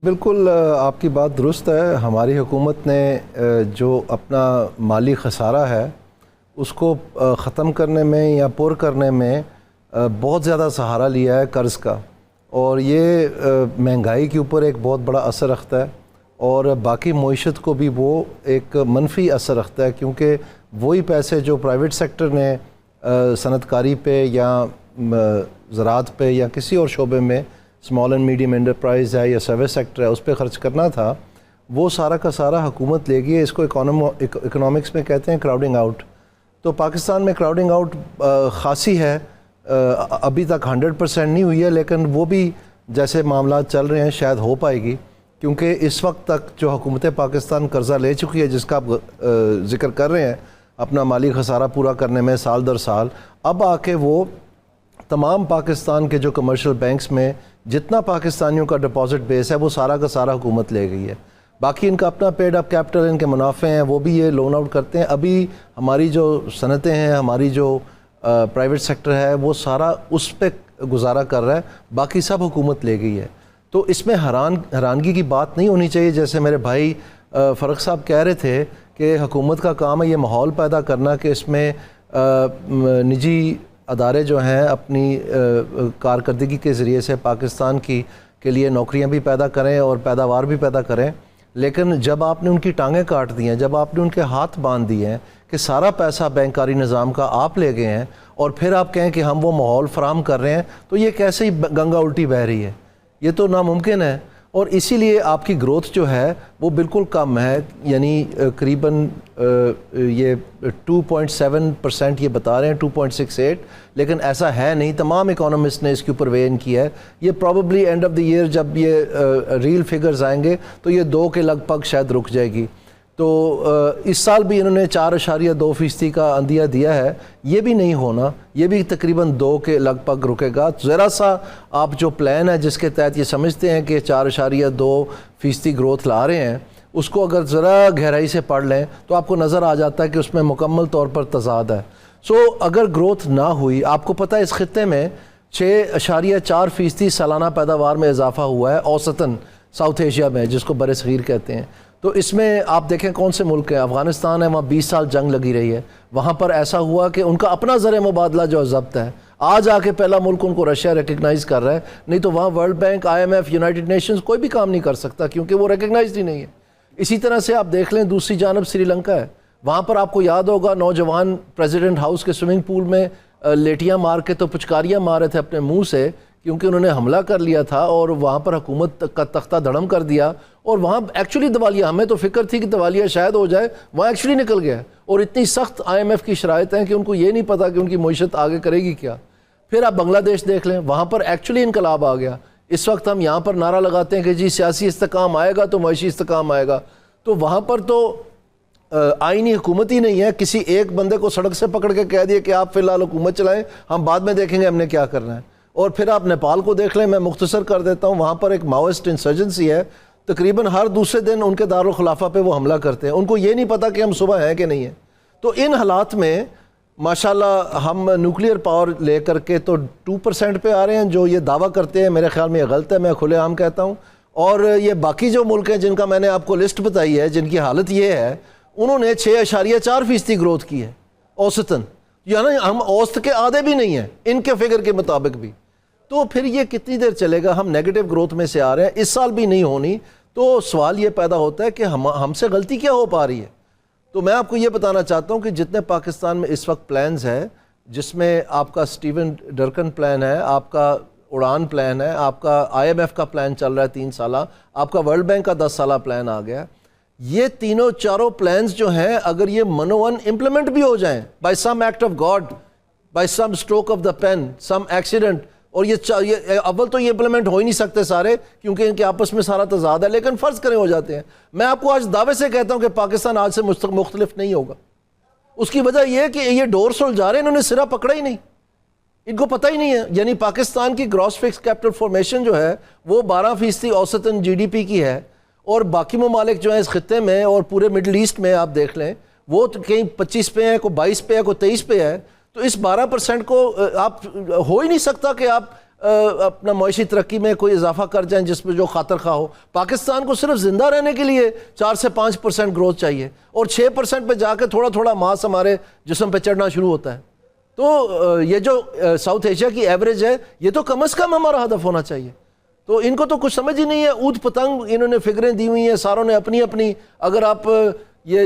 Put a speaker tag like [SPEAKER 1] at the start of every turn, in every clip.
[SPEAKER 1] بالکل آپ کی بات درست ہے. ہماری حکومت نے جو اپنا مالی خسارہ ہے اس کو ختم کرنے میں یا پر کرنے میں بہت زیادہ سہارا لیا ہے قرض کا، اور یہ مہنگائی کے اوپر ایک بہت بڑا اثر رکھتا ہے اور باقی معیشت کو بھی وہ ایک منفی اثر رکھتا ہے، کیونکہ وہی پیسے جو پرائیویٹ سیکٹر نے صنعت کاری پہ یا زراعت پہ یا کسی اور شعبے میں اسمال اینڈ میڈیم انٹرپرائز ہے یا سروس سیکٹر ہے اس پہ خرچ کرنا تھا، وہ سارا کا سارا حکومت لے گئی ہے. اس کو اکنامکس میں کہتے ہیں کراؤڈنگ آؤٹ. تو پاکستان میں کراؤڈنگ آؤٹ خاصی ہے، ابھی تک 100% نہیں ہوئی ہے، لیکن وہ بھی جیسے معاملات چل رہے ہیں شاید ہو پائے گی، کیونکہ اس وقت تک جو حکومت پاکستان قرضہ لے چکی ہے جس کا آپ ذکر کر رہے ہیں اپنا مالی خسارہ پورا کرنے میں سال در سال، اب آ کے وہ تمام پاکستان کے جو کمرشل بینکس میں جتنا پاکستانیوں کا ڈپازٹ بیس ہے وہ سارا کا سارا حکومت لے گئی ہے. باقی ان کا اپنا پیڈ اپ کیپٹل، ان کے منافع ہیں، وہ بھی یہ لون آؤٹ کرتے ہیں. ابھی ہماری جو صنعتیں ہیں، ہماری جو پرائیویٹ سیکٹر ہے، وہ سارا اس پہ گزارا کر رہا ہے، باقی سب حکومت لے گئی ہے. تو اس میں حیرانگی کی بات نہیں ہونی چاہیے. جیسے میرے بھائی فرق صاحب کہہ رہے تھے کہ حکومت کا کام ہے یہ ماحول پیدا کرنا کہ اس میں نجی ادارے جو ہیں اپنی کارکردگی کے ذریعے سے پاکستان کے لیے نوکریاں بھی پیدا کریں اور پیداوار بھی پیدا کریں. لیکن جب آپ نے ان کی ٹانگیں کاٹ دی ہیں، جب آپ نے ان کے ہاتھ باندھ دیے ہیں کہ سارا پیسہ بینکاری نظام کا آپ لے گئے ہیں، اور پھر آپ کہیں کہ ہم وہ ماحول فراہم کر رہے ہیں، تو یہ کیسے ہی گنگا الٹی بہہ رہی ہے؟ یہ تو ناممکن ہے. اور اسی لیے آپ کی گروتھ جو ہے وہ بالکل کم ہے، یعنی قریباً یہ 2.7% یہ بتا رہے ہیں، 2.68، لیکن ایسا ہے نہیں. تمام اکانومسٹ نے اس کے اوپر وے ان کیا ہے. یہ probably end of the year جب یہ ریل فگرز آئیں گے تو یہ 2 کے لگ بھگ شاید رک جائے گی. تو اس سال بھی انہوں نے 4.2% کا عندیہ دیا ہے، یہ بھی نہیں ہونا، یہ بھی تقریباً 2 کے لگ بھگ رکے گا. ذرا سا آپ جو پلان ہے جس کے تحت یہ سمجھتے ہیں کہ 4.2% گروتھ لا رہے ہیں، اس کو اگر ذرا گہرائی سے پڑھ لیں تو آپ کو نظر آ جاتا ہے کہ اس میں مکمل طور پر تضاد ہے. اگر گروتھ نہ ہوئی، آپ کو پتہ ہے اس خطے میں 6.4% سالانہ پیداوار میں اضافہ ہوا ہے اوسطاً ساؤتھ ایشیا میں، جس کو بر صغیر کہتے ہیں. تو اس میں آپ دیکھیں کون سے ملک ہیں. افغانستان ہے، وہاں 20 سال جنگ لگی رہی ہے، وہاں پر ایسا ہوا کہ ان کا اپنا زر مبادلہ جو ضبط ہے، آج آ کے پہلا ملک ان کو رشیا ریکگنائز کر رہا ہے، نہیں تو وہاں world bank, IMF، United nations کوئی بھی کام نہیں کر سکتا کیونکہ وہ ریکگنائزڈ ہی نہیں ہے. اسی طرح سے آپ دیکھ لیں دوسری جانب سری لنکا ہے، وہاں پر آپ کو یاد ہوگا نوجوان پریزیڈنٹ ہاؤس کے سوئمنگ پول میں لیٹیاں مار کے تو پچکاریاں مار رہے تھے اپنے منہ سے، کیونکہ انہوں نے حملہ کر لیا تھا اور وہاں پر حکومت کا تختہ دھڑم کر دیا، اور وہاں ایکچولی دیوالیہ، ہمیں تو فکر تھی کہ دیوالیہ شاید ہو جائے، وہاں ایکچولی نکل گیا. اور اتنی سخت IMF کی شرائط ہیں کہ ان کو یہ نہیں پتا کہ ان کی معیشت آگے کرے گی کیا. پھر آپ بنگلہ دیش دیکھ لیں، وہاں پر ایکچولی انقلاب آ گیا. اس وقت ہم یہاں پر نعرہ لگاتے ہیں کہ جی سیاسی استحکام آئے گا تو معاشی استحکام آئے گا، تو وہاں پر تو آئینی حکومت ہی نہیں ہے. کسی ایک بندے کو سڑک سے پکڑ کے کہہ دیا کہ آپ فی الحال حکومت چلائیں، ہم بعد میں دیکھیں گے ہم نے کیا کرنا ہے. اور پھر آپ نیپال کو دیکھ لیں، میں مختصر کر دیتا ہوں، وہاں پر ایک ماؤسٹ انسرجنسی ہے، تقریباً ہر دوسرے دن ان کے دارالخلافہ پہ وہ حملہ کرتے ہیں، ان کو یہ نہیں پتا کہ ہم صبح ہیں کہ نہیں ہیں. تو ان حالات میں ماشاءاللہ ہم نیوکلیئر پاور لے کر کے تو 2% پہ آ رہے ہیں، جو یہ دعویٰ کرتے ہیں میرے خیال میں یہ غلط ہے، میں کھلے عام کہتا ہوں. اور یہ باقی جو ملک ہیں جن کا میں نے آپ کو لسٹ بتائی ہے، جن کی حالت یہ ہے، انہوں نے 6.4% گروتھ کی ہے اوسطاً، یعنی ہم اوسط کے آدھے بھی نہیں ہیں ان کے فگر کے مطابق بھی. تو پھر یہ کتنی دیر چلے گا؟ ہم نیگیٹو گروتھ میں سے آ رہے ہیں، اس سال بھی نہیں ہونی. تو سوال یہ پیدا ہوتا ہے کہ ہم سے غلطی کیا ہو پا رہی ہے. تو میں آپ کو یہ بتانا چاہتا ہوں کہ جتنے پاکستان میں اس وقت پلانز ہیں، جس میں آپ کا اسٹیون ڈرکن پلان ہے، آپ کا اڑان پلان ہے، آپ کا IMF کا پلان چل رہا ہے 3 سالہ، آپ کا ورلڈ بینک کا 10 سالہ پلان آ گیا. یہ تینوں چاروں پلانز جو ہیں اگر یہ منوون امپلیمنٹ بھی ہو جائیں by some act of God, by some stroke of the pen, some accident, اور یہ اول تو یہ امپلیمنٹ ہو ہی نہیں سکتے سارے کیونکہ ان کے آپس میں سارا تضاد ہے، لیکن فرض کریں ہو جاتے ہیں. میں آپ کو آج دعوے سے کہتا ہوں کہ پاکستان آج سے مختلف نہیں ہوگا. اس کی وجہ یہ ہے کہ یہ ڈور سلجھا رہے ہیں، انہوں نے سرا پکڑا ہی نہیں، ان کو پتہ ہی نہیں ہے. یعنی پاکستان کی گراس فکس کیپٹل فارمیشن جو ہے وہ 12% اوسطاً GDP کی ہے، اور باقی ممالک جو ہیں اس خطے میں اور پورے مڈل ایسٹ میں آپ دیکھ لیں وہ کہیں 25 پہ ہیں، کوئی 22 پہ ہے، کوئی 23 پہ ہے. تو اس 12% کو آپ ہو ہی نہیں سکتا کہ آپ اپنا معاشی ترقی میں کوئی اضافہ کر جائیں جس پہ جو خاطر خواہ ہو. پاکستان کو صرف زندہ رہنے کے لیے 4 سے 5% گروتھ چاہیے اور 6% پہ جا کے تھوڑا تھوڑا ماس ہمارے جسم پہ چڑھنا شروع ہوتا ہے. تو یہ جو ساؤتھ ایشیا کی ایوریج ہے یہ تو کم از کم ہمارا ہدف ہونا چاہیے. تو ان کو تو کچھ سمجھ ہی نہیں ہے, اود پتنگ انہوں نے فگریں دی ہوئی ہیں ساروں نے اپنی اپنی. اگر آپ یہ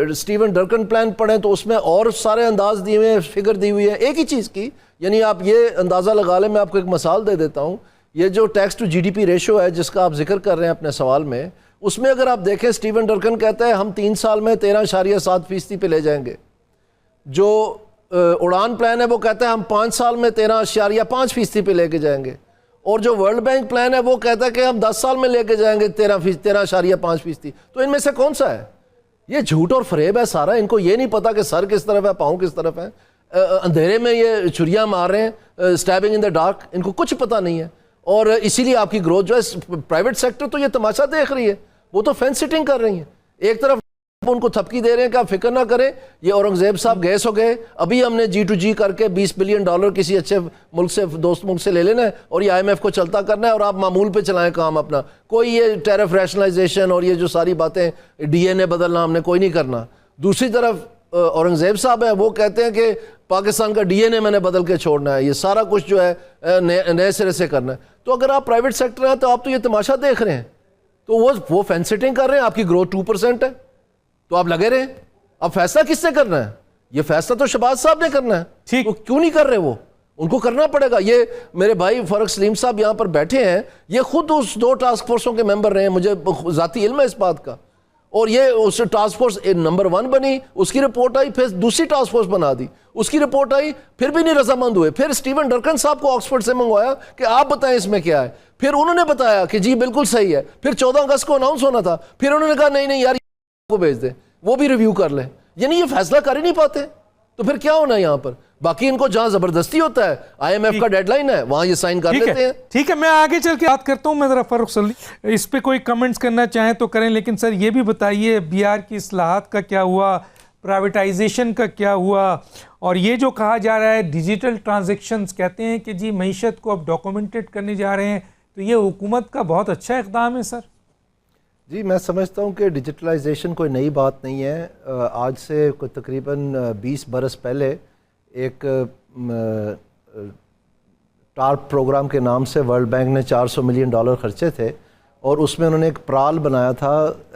[SPEAKER 1] اسٹیون ڈرکن پلان پڑھیں تو اس میں اور سارے انداز دیے ہوئے ہیں, فگر دی ہوئی ہے ایک ہی چیز کی. یعنی آپ یہ اندازہ لگا لیں, میں آپ کو ایک مثال دے دیتا ہوں. یہ جو ٹیکس ٹو جی ڈی پی ریشو ہے جس کا آپ ذکر کر رہے ہیں اپنے سوال میں, اس میں اگر آپ دیکھیں اسٹیون ڈرکن کہتا ہے ہم 3 سال میں 13.7% پہ لے جائیں گے. جو اڑان پلان ہے وہ کہتا ہے ہم 5 سال میں 13.5% پہ لے کے جائیں گے. اور جو ورلڈ بینک پلان ہے وہ کہتا ہے کہ ہم 10 سال میں لے کے جائیں گے 13.5%. تو ان میں سے کون سا ہے؟ یہ جھوٹ اور فریب ہے سارا. ان کو یہ نہیں پتا کہ سر کس طرف ہے, پاؤں کس طرف ہے. اندھیرے میں یہ چھریاں مار رہے ہیں, اسٹیبنگ ان دا ڈارک. ان کو کچھ پتا نہیں ہے. اور اسی لیے آپ کی گروتھ جو ہے, پرائیویٹ سیکٹر تو یہ تماشا دیکھ رہی ہے, وہ تو فینس سٹنگ کر رہی ہیں. ایک طرف ان کو تھپکی دے رہے ہیں کہ آپ فکر نہ کریں, یہ اورنگزیب صاحب گیس ہو گئے, ابھی ہم نے G2G کر کے $20 بلین کسی اچھے ملک سے, دوست ملک سے لے لینا ہے اور یہ IMF کو چلتا کرنا ہے اور آپ معمول پہ چلائیں کام اپنا. کوئی یہ ٹیرف ریشنلائزیشن اور یہ جو ساری باتیں DNA بدلنا ہم نے کوئی نہیں کرنا. دوسری طرف اورنگزیب صاحب ہیں, وہ کہتے ہیں کہ پاکستان کا DNA میں نے بدل کے چھوڑنا ہے, یہ سارا کچھ جو ہے نئے سرے سے کرنا ہے. تو اگر آپ پرائیویٹ سیکٹر ہیں تو آپ تو یہ تماشا دیکھ رہے ہیں, تو وہ فینس سٹنگ کر رہے ہیں. آپ کی گروتھ 2% ہے تو آپ لگے رہے. اب فیصلہ کس نے کرنا ہے؟ یہ فیصلہ تو شہباز صاحب نے کرنا ہے. وہ کیوں نہیں کر رہے؟ وہ ان کو کرنا پڑے گا. یہ میرے بھائی فرق سلیم صاحب یہاں پر بیٹھے ہیں, یہ خود اس 2 ٹاسک فورسوں کے ممبر رہے ہیں, مجھے ذاتی علم ہے اس بات کا. اور یہ اس ٹاسک فورس نمبر 1 بنی, اس کی رپورٹ آئی, پھر دوسری ٹاسک فورس بنا دی, اس کی رپورٹ آئی, پھر بھی نہیں رضامند ہوئے. پھر اسٹیون ڈرکن صاحب کو آکسفورڈ سے منگوایا کہ آپ بتائیں اس میں کیا ہے. پھر انہوں نے بتایا کہ جی بالکل صحیح ہے. پھر 14 اگست کو اناؤنس ہونا تھا, پھر انہوں نے کہا نہیں یار کو بھیج دیں, وہ بھی ریویو کر لیں. یعنی یہ فیصلہ کر ہی نہیں پاتے. تو پھر کیا ہونا ہے یہاں پر؟ باقی ان کو جہاں زبردستی ہوتا ہے, IMF کا ڈیڈ لائن ہے, وہاں یہ سائن کر لیتے ہیں.
[SPEAKER 2] ٹھیک ہے, میں آگے چل کے بات کرتا ہوں. میں ذرا فاروق سلیم اس پہ کوئی کمنٹس کرنا چاہیں تو کریں, لیکن سر یہ بھی بتائیے BR کی اصلاحات کا کیا ہوا, پرائیویٹائزیشن کا کیا ہوا, اور یہ جو کہا جا رہا ہے ڈیجیٹل ٹرانزیکشنز, کہتے ہیں کہ جی معیشت کو اب ڈاکومنٹڈ کرنے جا رہے ہیں, تو یہ حکومت کا بہت اچھا اقدام ہے سر.
[SPEAKER 1] جی میں سمجھتا ہوں کہ ڈیجیٹلائزیشن کوئی نئی بات نہیں ہے. آج سے کوئی تقریباً 20 برس پہلے ایک ٹارپ پروگرام کے نام سے ورلڈ بینک نے $400 ملین خرچے تھے, اور اس میں انہوں نے ایک پرال بنایا تھا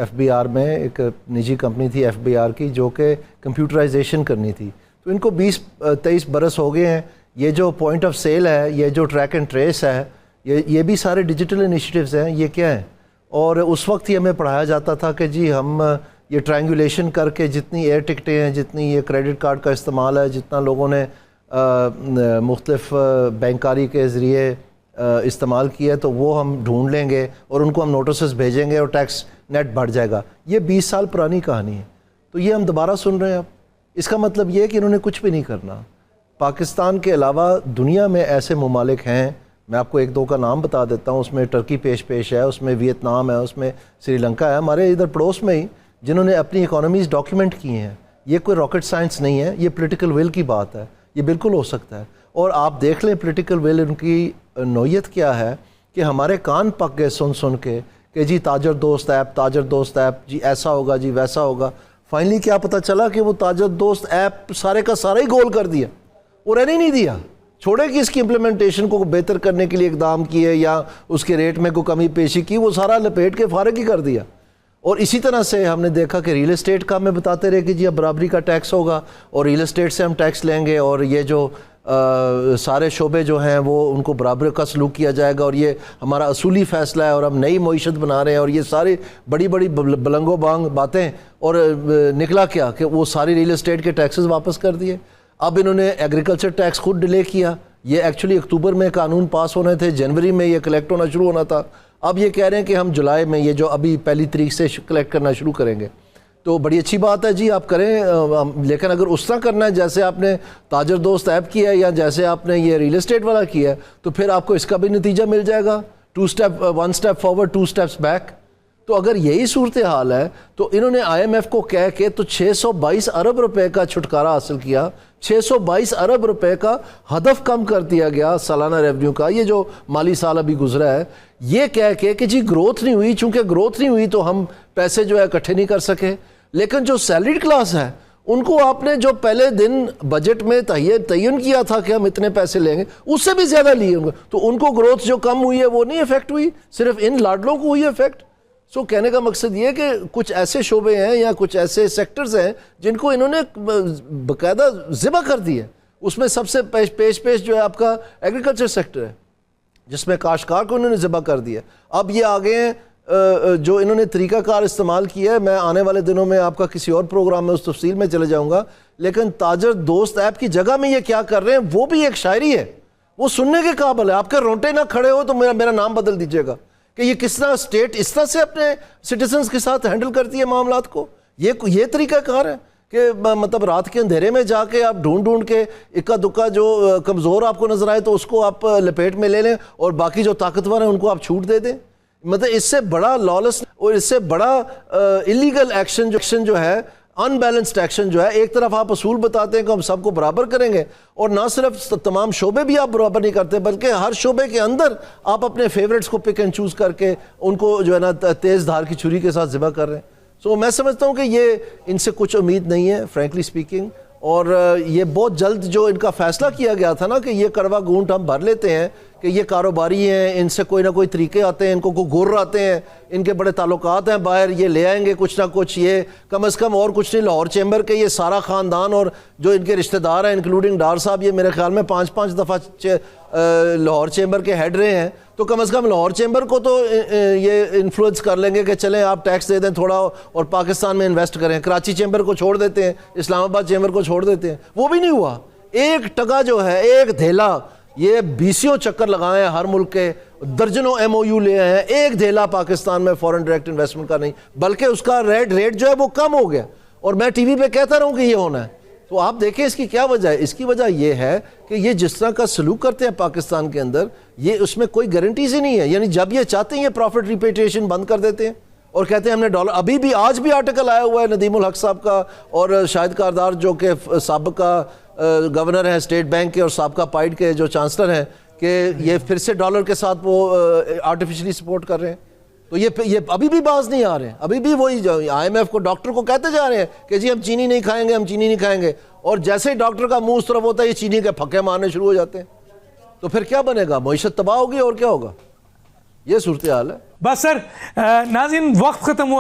[SPEAKER 1] FBR میں, ایک نجی کمپنی تھی FBR کی جو کہ کمپیوٹرائزیشن کرنی تھی. تو ان کو 20-23 برس ہو گئے ہیں. یہ جو پوائنٹ آف سیل ہے, یہ جو ٹریک اینڈ ٹریس ہے, یہ بھی سارے ڈیجیٹل انیشیٹیوز ہیں. یہ کیا ہیں؟ اور اس وقت ہی ہمیں پڑھایا جاتا تھا کہ جی ہم یہ ٹرائنگولیشن کر کے جتنی ایئر ٹکٹیں ہیں, جتنی یہ کریڈٹ کارڈ کا استعمال ہے, جتنا لوگوں نے مختلف بینکاری کے ذریعے استعمال کیا ہے, تو وہ ہم ڈھونڈ لیں گے اور ان کو ہم نوٹسز بھیجیں گے اور ٹیکس نیٹ بڑھ جائے گا. یہ 20 سال پرانی کہانی ہے. تو یہ ہم دوبارہ سن رہے ہیں اب. اس کا مطلب یہ ہے کہ انہوں نے کچھ بھی نہیں کرنا. پاکستان کے علاوہ دنیا میں ایسے ممالک ہیں, میں آپ کو 1-2 کا نام بتا دیتا ہوں. اس میں ٹرکی پیش ہے, اس میں ویتنام ہے, اس میں سری لنکا ہے, ہمارے ادھر پڑوس میں ہی, جنہوں نے اپنی اکانومیز ڈاکیومنٹ کی ہیں. یہ کوئی راکٹ سائنس نہیں ہے, یہ پولیٹیکل ول کی بات ہے. یہ بالکل ہو سکتا ہے. اور آپ دیکھ لیں پولیٹیکل ول ان کی نوعیت کیا ہے کہ ہمارے کان پک گئے سن کے کہ جی تاجر دوست ایپ, جی ایسا ہوگا, جی ویسا ہوگا. فائنلی کیا پتہ چلا کہ وہ تاجر دوست ایپ سارے کا سارا ہی گول کر دیا, وہ رہنے نہیں دیا. چھوڑے کہ اس کی امپلیمنٹیشن کو بہتر کرنے کے لیے اقدام کیے یا اس کے ریٹ میں کوئی کمی پیشی کی, وہ سارا لپیٹ کے فارغ ہی کر دیا. اور اسی طرح سے ہم نے دیکھا کہ ریل اسٹیٹ کا ہمیں بتاتے رہے کہ جی اب برابری کا ٹیکس ہوگا اور ریل اسٹیٹ سے ہم ٹیکس لیں گے, اور یہ جو سارے شعبے جو ہیں وہ ان کو برابر کا سلوک کیا جائے گا, اور یہ ہمارا اصولی فیصلہ ہے اور ہم نئی معیشت بنا رہے ہیں. اور یہ ساری بڑی بلنگ و بانگ باتیں, اور نکلا کیا کہ وہ ساری ریل اسٹیٹ کے ٹیکسز واپس کر دیے. اب انہوں نے ایگریکلچر ٹیکس خود ڈیلے کیا. یہ ایکچولی اکتوبر میں قانون پاس ہونے تھے, جنوری میں یہ کلیکٹ ہونا شروع ہونا تھا. اب یہ کہہ رہے ہیں کہ ہم جولائی میں یہ جو ابھی 1 تاریخ سے کلیکٹ کرنا شروع کریں گے. تو بڑی اچھی بات ہے جی, آپ کریں, لیکن اگر اس طرح کرنا ہے جیسے آپ نے تاجر دوست ایپ کیا ہے یا جیسے آپ نے یہ ریل اسٹیٹ والا کیا ہے, تو پھر آپ کو اس کا بھی نتیجہ مل جائے گا. 1 اسٹیپ فارورڈ 2 اسٹیپس بیک. تو اگر یہی صورتحال ہے تو انہوں نے IMF کو کہہ کے تو 622 ارب روپے کا چھٹکارا حاصل کیا 622 ارب روپے کا ہدف کم کر دیا گیا سالانہ ریونیو کا. یہ جو مالی سال ابھی گزرا ہے, یہ کہہ کے کہ جی گروتھ نہیں ہوئی, چونکہ گروتھ نہیں ہوئی تو ہم پیسے جو ہے اکٹھے نہیں کر سکے. لیکن جو سیلریڈ کلاس ہے ان کو آپ نے جو پہلے دن بجٹ میں تعین کیا تھا کہ ہم اتنے پیسے لیں گے, اس سے بھی زیادہ لیے ہوں گے, تو ان کو گروتھ جو کم ہوئی ہے وہ نہیں افیکٹ ہوئی, صرف ان لاڈلوں کو ہوئی افیکٹ. سو کہنے کا مقصد یہ کہ کچھ ایسے شعبے ہیں یا کچھ ایسے سیکٹرز ہیں جن کو انہوں نے باقاعدہ ذبح کر دی ہے. اس میں سب سے پیش جو ہے آپ کا ایگریکلچر سیکٹر ہے, جس میں کاشتکار کو انہوں نے ذبح کر دیا. اب یہ آگے ہیں جو انہوں نے طریقہ کار استعمال کیا ہے, میں آنے والے دنوں میں آپ کا کسی اور پروگرام میں اس تفصیل میں چلے جاؤں گا, لیکن تاجر دوست ایپ کی جگہ میں یہ کیا کر رہے ہیں وہ بھی ایک شاعری ہے, وہ سننے کے قابل ہے. آپ کے رونٹے نہ کھڑے ہو تو میرا نام بدل دیجئے گا کہ یہ کس طرح اسٹیٹ اس طرح سے اپنے سٹیزنز کے ساتھ ہینڈل کرتی ہے معاملات کو. یہ طریقہ کار ہے کہ مطلب رات کے اندھیرے میں جا کے آپ ڈھونڈ کے اکا دکا جو کمزور آپ کو نظر آئے تو اس کو آپ لپیٹ میں لے لیں, اور باقی جو طاقتور ہیں ان کو آپ چھوٹ دے دیں. مطلب اس سے بڑا لالیس اور اس سے بڑا اللیگل ایکشن جو ہے, ان بیلنسڈ ایکشن جو ہے. ایک طرف آپ اصول بتاتے ہیں کہ ہم سب کو برابر کریں گے, اور نہ صرف تمام شعبے بھی آپ برابر نہیں کرتے, بلکہ ہر شعبے کے اندر آپ اپنے فیورٹس کو پک اینڈ چوز کر کے ان کو جو ہے نا تیز دھار کی چھری کے ساتھ ذبح کر رہے ہیں. سو میں سمجھتا ہوں کہ یہ ان سے کچھ امید نہیں ہے فرینکلی سپیکنگ. اور یہ بہت جلد جو ان کا فیصلہ کیا گیا تھا نا کہ یہ کڑوا گھونٹ ہم بھر لیتے ہیں کہ یہ کاروباری ہیں, ان سے کوئی نہ کوئی طریقے آتے ہیں, ان کو گر آتے ہیں, ان کے بڑے تعلقات ہیں باہر, یہ لے آئیں گے کچھ نہ کچھ. یہ کم از کم اور کچھ نہیں, لاہور چیمبر کے یہ سارا خاندان اور جو ان کے رشتہ دار ہیں انکلوڈنگ ڈار صاحب, یہ میرے خیال میں 5 دفعہ لاہور چیمبر کے ہیڈ رہے ہیں. تو کم از کم لاہور چیمبر کو تو یہ انفلوئنس کر لیں گے کہ چلیں آپ ٹیکس دے دیں تھوڑا اور پاکستان میں انویسٹ کریں. کراچی چیمبر کو چھوڑ دیتے ہیں, اسلام آباد چیمبر کو چھوڑ دیتے ہیں, وہ بھی نہیں ہوا. ایک ٹکا جو ہے, ایک دھیلا, یہ 20 چکر لگائے ہیں ہر ملک کے, درجنوں ایم او یو لے آئے ہیں, ایک دھیلا پاکستان میں فورن ڈائریکٹ انویسٹمنٹ کا نہیں, بلکہ اس کا ریٹ جو ہے وہ کم ہو گیا. اور میں ٹی وی پہ کہتا رہا ہوں کہ یہ ہونا ہے. تو آپ دیکھیں اس کی کیا وجہ ہے. اس کی وجہ یہ ہے کہ یہ جس طرح کا سلوک کرتے ہیں پاکستان کے اندر, یہ اس میں کوئی گارنٹیز ہی نہیں ہے. یعنی جب یہ چاہتے ہیں یہ پروفٹ ریپیٹیشن بند کر دیتے ہیں اور کہتے ہیں ہم نے ڈالر. ابھی بھی آج بھی آرٹیکل آیا ہوا ہے ندیم الحق صاحب کا اور شاہد کاردار جو کہ سابقہ گورنر ہیں اسٹیٹ بینک کے اور سابقہ پائیڈ کے جو چانسلر ہیں, کہ یہ پھر سے ڈالر کے ساتھ وہ آرٹیفیشلی سپورٹ کر رہے ہیں. تو یہ ابھی بھی باز نہیں آ رہے ہیں. ابھی بھی وہی آئی ایم ایف کو ڈاکٹر کو کہتے جا رہے ہیں کہ جی ہم چینی نہیں کھائیں گے, ہم چینی نہیں کھائیں گے, اور جیسے ہی ڈاکٹر کا منہ اس طرف ہوتا ہے یہ چینی کے پھکے مارنے شروع ہو جاتے ہیں. تو پھر کیا بنے گا, معیشت تباہ ہوگی اور کیا ہوگا. یہ صورتحال ہے.
[SPEAKER 2] بس سر ناظرین وقت ختم ہوا.